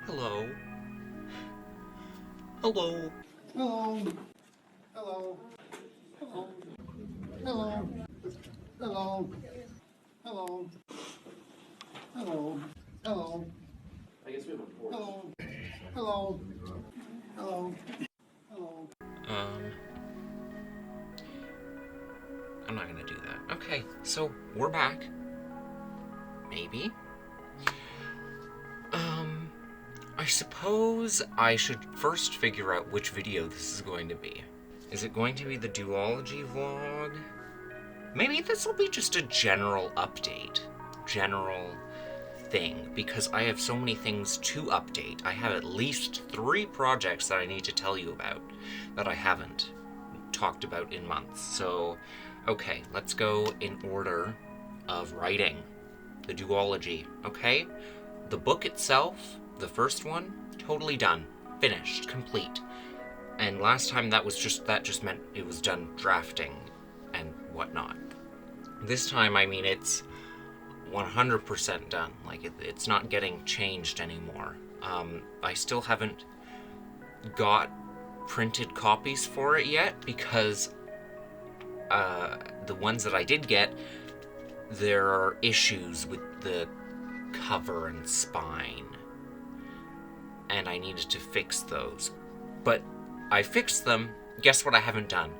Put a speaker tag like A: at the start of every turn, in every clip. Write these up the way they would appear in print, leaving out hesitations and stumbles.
A: Hello. Hello.
B: Hello. Hello. Hello. Hello. Hello. Hello. Hello. Hello.
C: I guess we have a porch.
B: Hello. Hello. Hello. Hello.
A: Um, I'm not gonna do that. Okay, so we're back. Maybe. I suppose I should first figure out which video this is going to be. Is it going to be the duology vlog? Maybe this will be just a general update. General thing, because I have so many things to update. I have at least 3 projects that I need to tell you about that I haven't talked about in months. So, okay, let's go in order of writing. The duology, okay? The book itself, the first one, totally done. Finished, complete. And last time that just meant it was done drafting and whatnot. This time, I mean, it's 100% done. Like, it's not getting changed anymore. I still haven't got printed copies for it yet because the ones that I did get, there are issues with the cover and spine, and I needed to fix those. But I fixed them. Guess what I haven't done?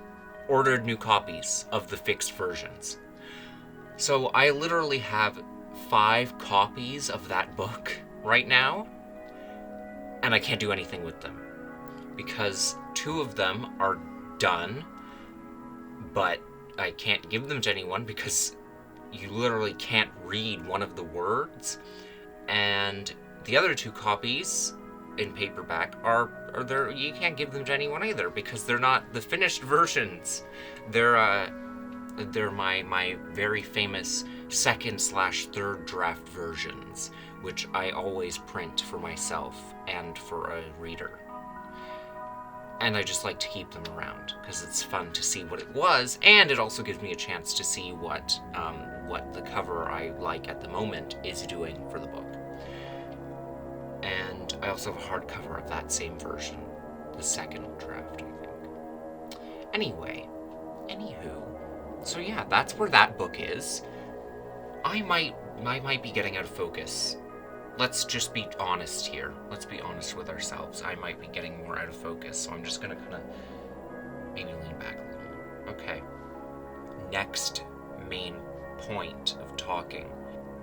A: Ordered new copies of the fixed versions. So I literally have 5 copies of that book right now, and I can't do anything with them because 2 of them are done, but I can't give them to anyone because you literally can't read one of the words, and the other 2 copies in paperback are there. You can't give them to anyone either because they're not the finished versions. They're my very famous 2nd/3rd draft versions, which I always print for myself and for a reader. And I just like to keep them around because it's fun to see what it was, and it also gives me a chance to see what the cover I like at the moment is doing for the book. And I also have a hardcover of that same version, the 2nd draft, I think. Anywho, so yeah, that's where that book is. I might be getting out of focus. Let's just be honest here. Let's be honest with ourselves. I might be getting more out of focus, so I'm just gonna kind of maybe lean back a little more. Okay. Next main point of talking.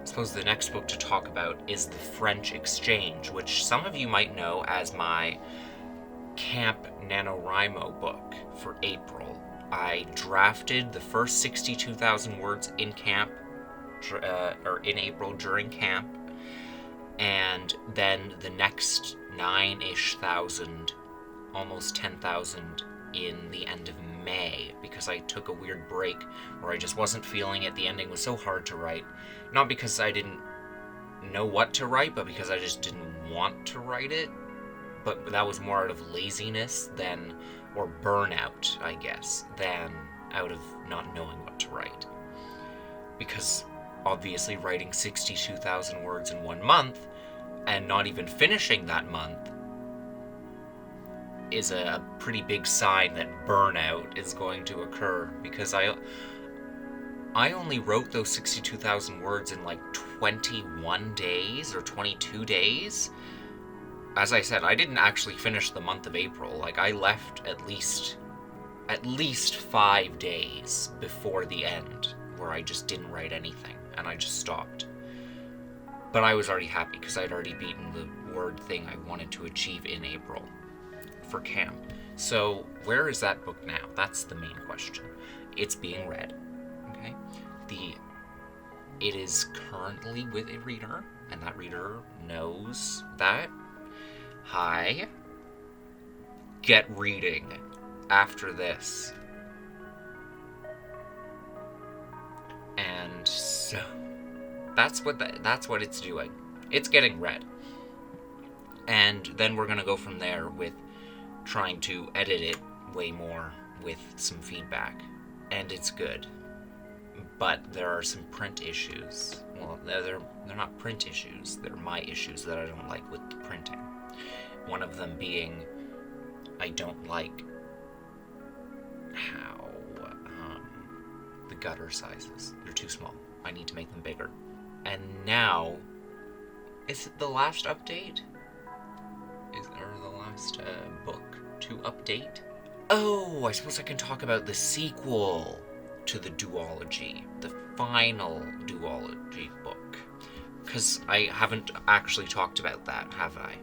A: I suppose the next book to talk about is The French Exchange, which some of you might know as my Camp NaNoWriMo book for April. I drafted the first 62,000 words in camp, or in April during camp, and then the next 9-ish thousand, almost 10,000 in the end of May, because I took a weird break where I just wasn't feeling it. The ending was so hard to write. Not because I didn't know what to write, but because I just didn't want to write it. But that was more out of laziness than, or burnout, I guess, than out of not knowing what to write. Because obviously writing 62,000 words in 1 month and not even finishing that month is a pretty big sign that burnout is going to occur, because I only wrote those 62,000 words in like 21 days or 22 days. As I said, I didn't actually finish the month of April. Like, I left at least 5 days before the end where I just didn't write anything and I just stopped. But I was already happy because I'd already beaten the word thing I wanted to achieve in April for camp. So where is that book now? That's the main question. It's being read. Okay? It is currently with a reader, and that reader knows that. Hi. Get reading after this. And so that's what it's doing. It's getting read. And then we're going to go from there with trying to edit it way more with some feedback. And it's good. but there are some print issues. Well, they're not print issues, they're my issues that I don't like with the printing. One of them being, I don't like how the gutter sizes. They're too small. I need to make them bigger. And now, is it the last update? Or the last book to update? Oh, I suppose I can talk about the sequel to the duology, the final duology book. Because I haven't actually talked about that, have I?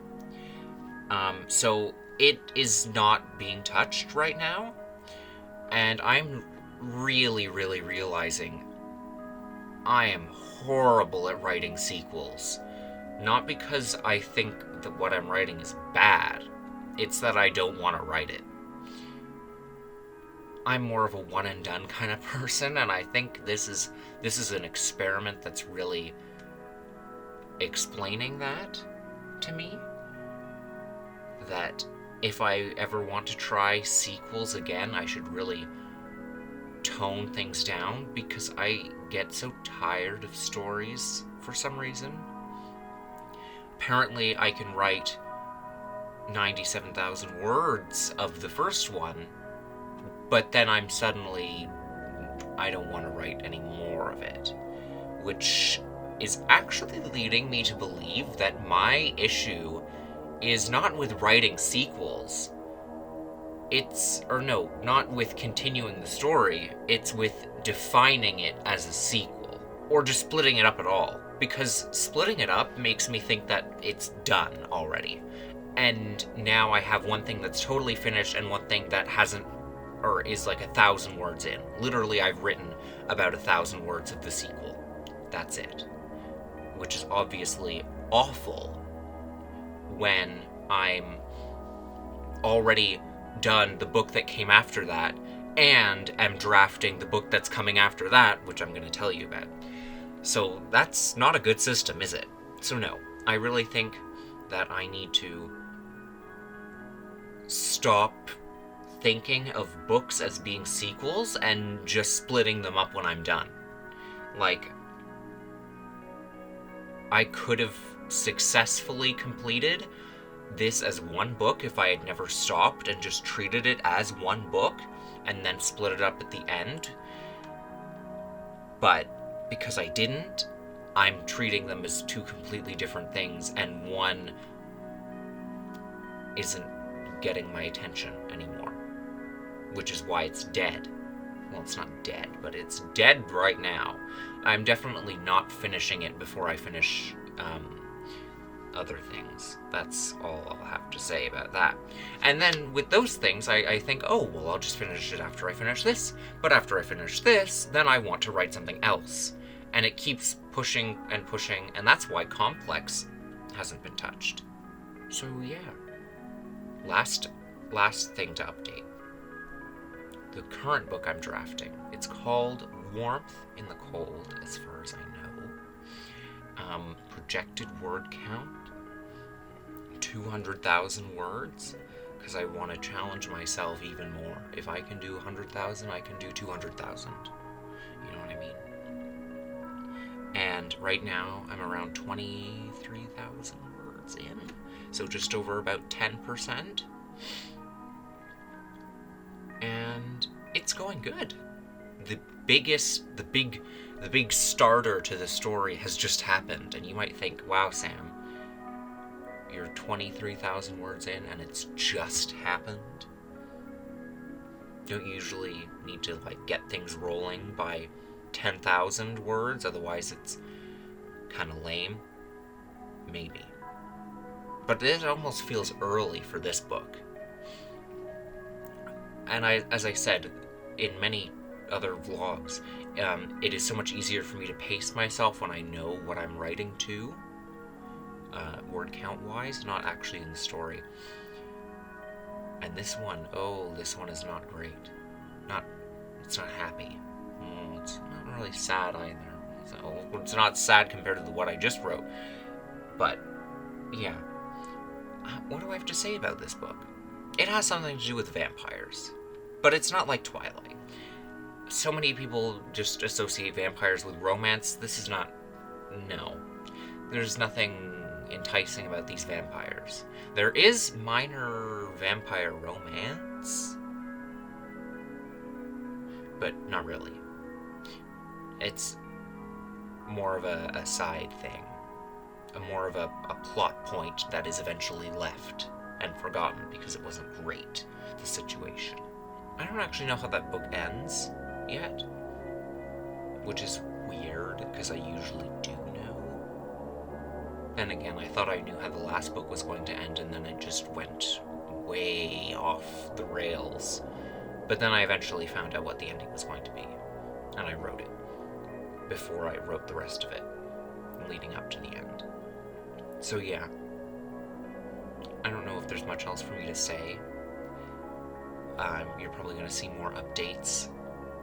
A: So it is not being touched right now, and I'm really realizing I am horrible at writing sequels. Not because I think that what I'm writing is bad, it's that I don't want to write it. I'm more of a one and done kind of person, and I think this is an experiment that's really explaining that to me. That if I ever want to try sequels again, I should really tone things down, because I get so tired of stories for some reason. Apparently, I can write 97,000 words of the first one, but then I don't want to write any more of it, which is actually leading me to believe that my issue is not with writing sequels. Not with continuing the story, it's with defining it as a sequel, or just splitting it up at all, because splitting it up makes me think that it's done already. And now I have one thing that's totally finished and one thing that hasn't, or is like 1,000 words in. Literally, I've written about 1,000 words of the sequel. That's it. Which is obviously awful when I'm already done the book that came after that and am drafting the book that's coming after that, which I'm going to tell you about. So that's not a good system, is it? So no, I really think that I need to stop thinking of books as being sequels and just splitting them up when I'm done. Like, I could have successfully completed this as one book if I had never stopped and just treated it as one book and then split it up at the end. But because I didn't, I'm treating them as two completely different things, and one isn't getting my attention anymore, which is why it's dead. Well, it's not dead, but it's dead right now. I'm definitely not finishing it before I finish other things. That's all I'll have to say about that. And then with those things, I think, oh, well, I'll just finish it after I finish this. But after I finish this, then I want to write something else. And it keeps pushing and pushing, and that's why Complex hasn't been touched. So yeah. Last thing to update. The current book I'm drafting, it's called Warmth in the Cold, as far as I know. Projected word count, 200,000 words, because I want to challenge myself even more. If I can do 100,000, I can do 200,000. You know what I mean? And right now, I'm around 23,000 words in, so just over about 10%. And it's going good. The big starter to the story has just happened, and you might think, wow, Sam, you're 23,000 words in and it's just happened? Don't you usually need to get things rolling by 10,000 words, otherwise it's kind of lame? Maybe. But it almost feels early for this book. And as I said in many other vlogs, it is so much easier for me to pace myself when I know what I'm writing to, word count wise, not actually in the story. And this one is not great. It's not happy. It's not really sad either. It's not sad compared to what I just wrote. But yeah, what do I have to say about this book? It has something to do with vampires, but it's not like Twilight. so many people just associate vampires with romance. This is not. No. There's nothing enticing about these vampires. There is minor vampire romance, but not really. It's more of a side thing. More of a plot point that is eventually left and forgotten because it wasn't great, the situation. I don't actually know how that book ends yet, which is weird because I usually do know. Then again, I thought I knew how the last book was going to end, and then it just went way off the rails. But then I eventually found out what the ending was going to be, and I wrote it before I wrote the rest of it, leading up to the end. So yeah, I don't know if there's much else for me to say. You're probably going to see more updates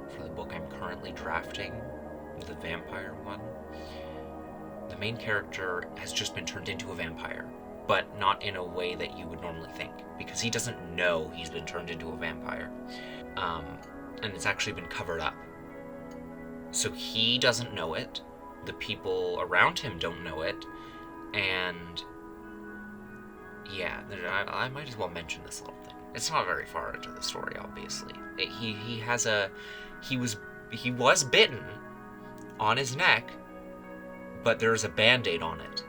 A: for the book I'm currently drafting, the vampire one. The main character has just been turned into a vampire, but not in a way that you would normally think, because he doesn't know he's been turned into a vampire. And it's actually been covered up. So he doesn't know it, the people around him don't know it, and yeah, I might as well mention this little thing. It's not very far into the story, obviously. He was bitten on his neck, but there's a band-aid on it.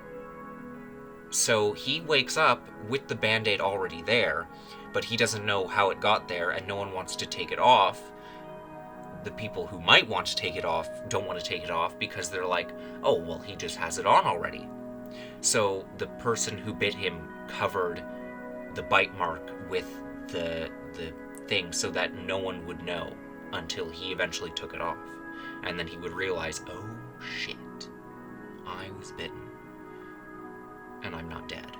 A: So he wakes up with the band-aid already there, but he doesn't know how it got there, and no one wants to take it off. The people who might want to take it off don't want to take it off because they're like, oh, well, he just has it on already. So the person who bit him covered the bite mark with the thing so that no one would know until he eventually took it off. And then he would realize, oh shit, I was bitten. And I'm not dead.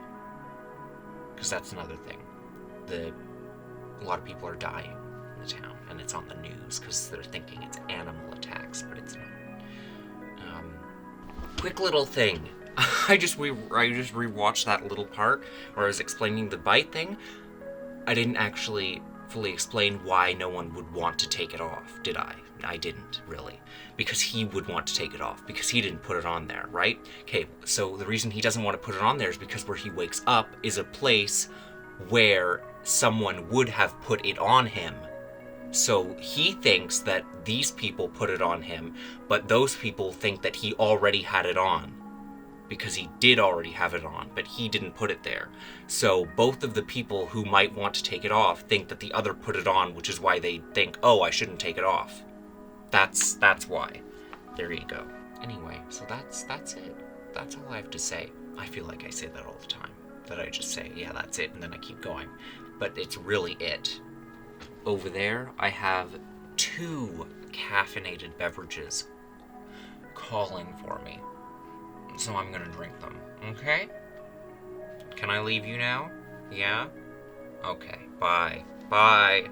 A: Because that's another thing. A lot of people are dying in the town, and it's on the news because they're thinking it's animal attacks, but it's not. Quick little thing. I just rewatched that little part where I was explaining the bite thing. I didn't actually fully explain why no one would want to take it off, did I? I didn't, really. Because he would want to take it off, because he didn't put it on there, right? Okay, so the reason he doesn't want to put it on there is because where he wakes up is a place where someone would have put it on him. So he thinks that these people put it on him, but those people think that he already had it on. Because he did already have it on, but he didn't put it there. So both of the people who might want to take it off think that the other put it on, which is why they think, oh, I shouldn't take it off. That's why. There you go. Anyway, so that's it. That's all I have to say. I feel like I say that all the time. That I just say, yeah, that's it, and then I keep going. But it's really it. Over there, I have 2 caffeinated beverages calling for me. So I'm gonna drink them, okay? Can I leave you now? Yeah? Okay, bye. Bye.